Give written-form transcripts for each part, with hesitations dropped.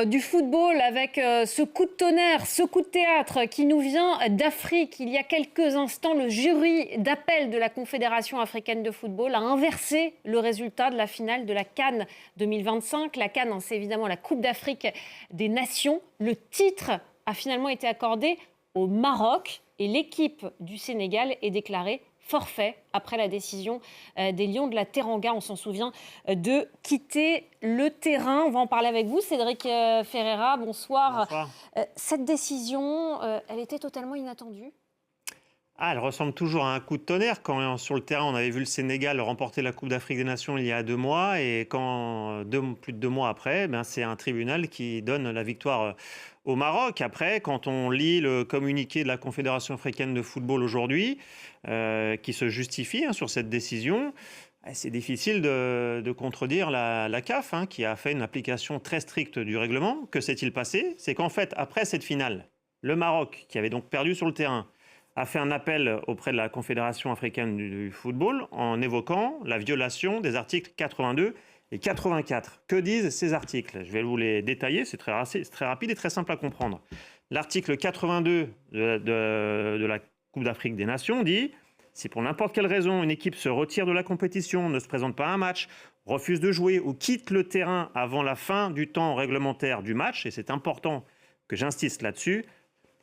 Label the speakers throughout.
Speaker 1: du football avec ce coup de tonnerre, ce coup de théâtre qui nous vient d'Afrique. Il y a quelques instants, le jury d'appel de la Confédération africaine de football a inversé le résultat de la finale de la CAN 2025. La CAN, c'est évidemment la Coupe d'Afrique des Nations. Le titre a finalement été accordé au Maroc et l'équipe du Sénégal est déclarée forfait après la décision des Lions de la Teranga, on s'en souvient, de quitter le terrain. On va en parler avec vous, Cédric Ferreira. Bonsoir.
Speaker 2: Bonsoir.
Speaker 1: Cette décision, elle était totalement inattendue.
Speaker 2: Elle ressemble toujours à un coup de tonnerre. Quand sur le terrain, on avait vu le Sénégal remporter la Coupe d'Afrique des Nations il y a 2 mois. Et quand plus de 2 mois après, c'est un tribunal qui donne la victoire au Maroc. Après, quand on lit le communiqué de la Confédération africaine de football aujourd'hui, qui se justifie sur cette décision, c'est difficile de contredire la CAF, qui a fait une application très stricte du règlement. Que s'est-il passé? C'est qu'en fait, après cette finale, le Maroc, qui avait donc perdu sur le terrain, a fait un appel auprès de la Confédération africaine du football en évoquant la violation des articles 82 et 84. Que disent ces articles? Je vais vous les détailler, c'est très rapide et très simple à comprendre. L'article 82 de la Coupe d'Afrique des Nations dit « Si pour n'importe quelle raison une équipe se retire de la compétition, ne se présente pas à un match, refuse de jouer ou quitte le terrain avant la fin du temps réglementaire du match, et c'est important que j'insiste là-dessus,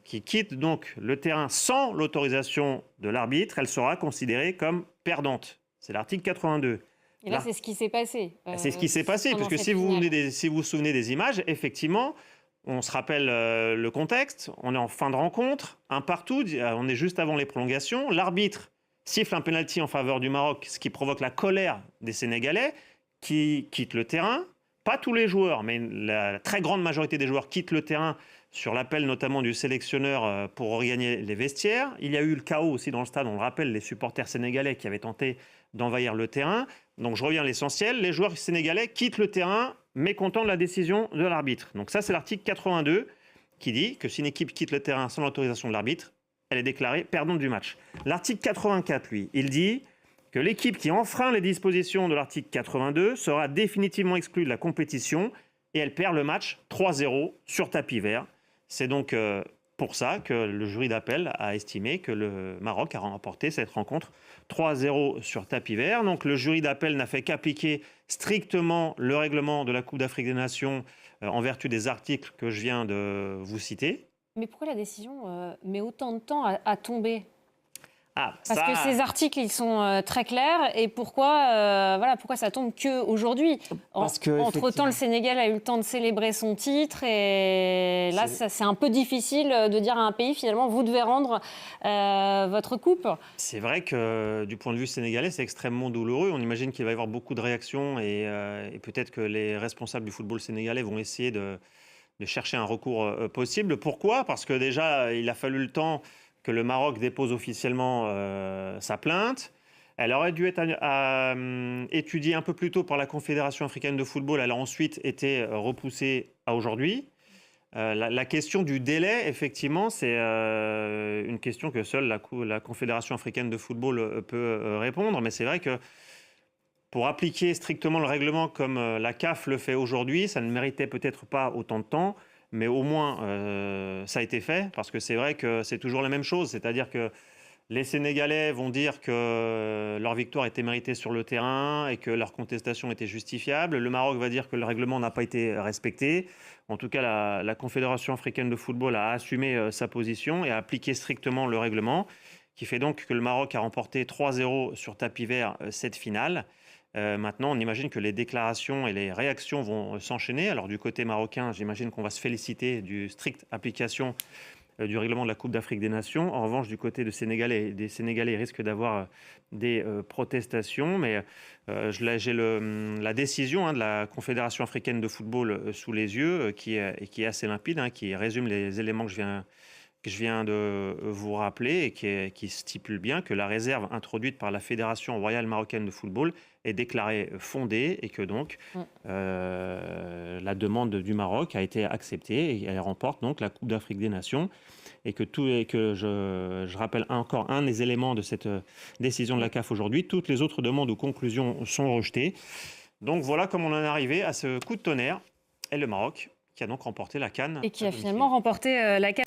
Speaker 2: qui quitte donc le terrain sans l'autorisation de l'arbitre, elle sera considérée comme perdante. » C'est l'article 82.
Speaker 1: Et là, c'est ce qui s'est passé.
Speaker 2: C'est ce qui s'est passé, parce que si vous vous souvenez des images, effectivement, on se rappelle le contexte, on est en fin de rencontre, un partout, on est juste avant les prolongations, l'arbitre siffle un pénalty en faveur du Maroc, ce qui provoque la colère des Sénégalais, qui quittent le terrain. Pas tous les joueurs, mais la très grande majorité des joueurs quittent le terrain sur l'appel notamment du sélectionneur pour regagner les vestiaires. Il y a eu le chaos aussi dans le stade, on le rappelle, les supporters sénégalais qui avaient tenté d'envahir le terrain. Donc je reviens à l'essentiel, les joueurs sénégalais quittent le terrain mécontents de la décision de l'arbitre. Donc ça, c'est l'article 82 qui dit que si une équipe quitte le terrain sans l'autorisation de l'arbitre, elle est déclarée perdante du match. L'article 84, lui, il dit que l'équipe qui enfreint les dispositions de l'article 82 sera définitivement exclue de la compétition et elle perd le match 3-0 sur tapis vert. C'est donc pour ça que le jury d'appel a estimé que le Maroc a remporté cette rencontre 3-0 sur tapis vert. Donc le jury d'appel n'a fait qu'appliquer strictement le règlement de la Coupe d'Afrique des Nations en vertu des articles que je viens de vous citer.
Speaker 1: Mais pourquoi la décision met autant de temps à tomber? Parce
Speaker 2: Ça...
Speaker 1: que ces articles, ils sont très clairs. Et pourquoi ça tombe qu'aujourd'hui? Entre-temps, le Sénégal a eu le temps de célébrer son titre. Et là, c'est un peu difficile de dire à un pays, finalement, vous devez rendre votre coupe.
Speaker 2: C'est vrai que du point de vue sénégalais, c'est extrêmement douloureux. On imagine qu'il va y avoir beaucoup de réactions. Et peut-être que les responsables du football sénégalais vont essayer de chercher un recours possible. Pourquoi? Parce que déjà, il a fallu le temps que le Maroc dépose officiellement sa plainte. Elle aurait dû être étudiée un peu plus tôt par la Confédération africaine de football. Elle a ensuite été repoussée à aujourd'hui. La question du délai, effectivement, c'est une question que seule la Confédération africaine de football peut répondre. Mais c'est vrai que pour appliquer strictement le règlement comme la CAF le fait aujourd'hui, ça ne méritait peut-être pas autant de temps. Mais au moins, ça a été fait, parce que c'est vrai que c'est toujours la même chose. C'est-à-dire que les Sénégalais vont dire que leur victoire était méritée sur le terrain et que leur contestation était justifiable. Le Maroc va dire que le règlement n'a pas été respecté. En tout cas, la Confédération africaine de football a assumé sa position et a appliqué strictement le règlement, qui fait donc que le Maroc a remporté 3-0 sur tapis vert cette finale. Maintenant, on imagine que les déclarations et les réactions vont s'enchaîner. Alors du côté marocain, j'imagine qu'on va se féliciter du stricte application du règlement de la Coupe d'Afrique des Nations. En revanche, du côté des Sénégalais, ils risquent d'avoir des protestations. Mais j'ai la décision de la Confédération africaine de football sous les yeux, qui est assez limpide, qui résume les éléments que je viens de vous rappeler et qui stipule bien que la réserve introduite par la Fédération royale marocaine de football est déclarée fondée et que donc la demande du Maroc a été acceptée et elle remporte donc la Coupe d'Afrique des Nations et que je rappelle encore un des éléments de cette décision de la CAF aujourd'hui, toutes les autres demandes ou conclusions sont rejetées. Donc voilà comment on en est arrivé à ce coup de tonnerre et le Maroc qui a donc remporté la CAN
Speaker 1: Et qui
Speaker 2: à
Speaker 1: a
Speaker 2: domicile.
Speaker 1: finalement remporté la CAN.